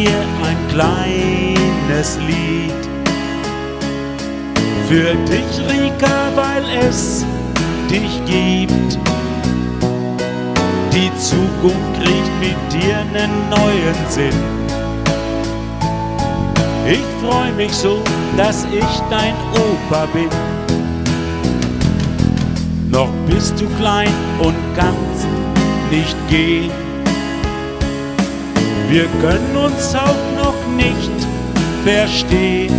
dir ein kleines Lied. Für dich, Rika, weil es dich gibt. Die Zukunft kriegt mit dir nen neuen Sinn. Ich freu mich so, dass ich dein Opa bin. Noch bist du klein und kannst nicht gehen. Wir können uns auch noch nicht verstehen.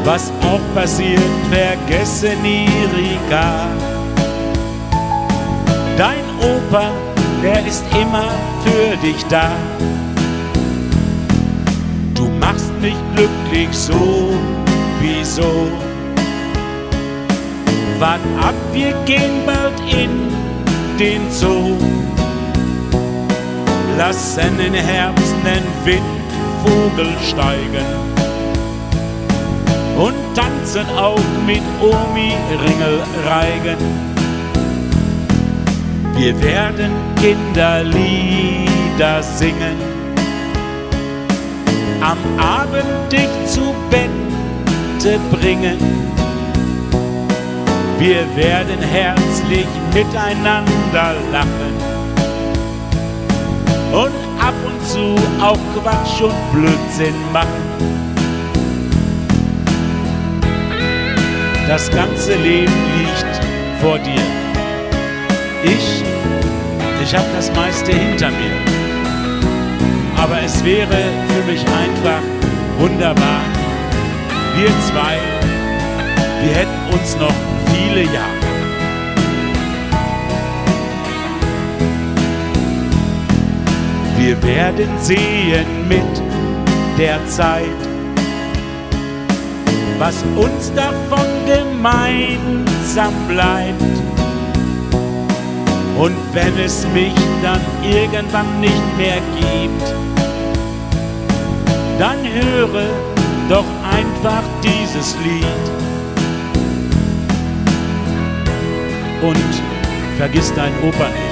Was auch passiert, vergesse nie, Rika. Dein Opa, der ist immer für dich da. Du machst mich glücklich so, wieso? Wart ab, wir gehen bald in den Zoo. Lassen im Herbst nen Windvogel steigen und tanzen auch mit Omi Ringelreigen. Wir werden Kinderlieder singen, am Abend dich zu Bette bringen. Wir werden herzlich miteinander lachen und ab und zu auch Quatsch und Blödsinn machen. Das ganze Leben liegt vor dir. Ich hab das meiste hinter mir. Aber es wäre für mich einfach wunderbar. Wir zwei, wir hätten uns noch viele Jahre. Wir werden sehen mit der Zeit, was uns davon gemeinsam bleibt. Und wenn es mich dann irgendwann nicht mehr gibt, dann höre doch einfach dieses Lied. Und vergiss deinen Opa nicht.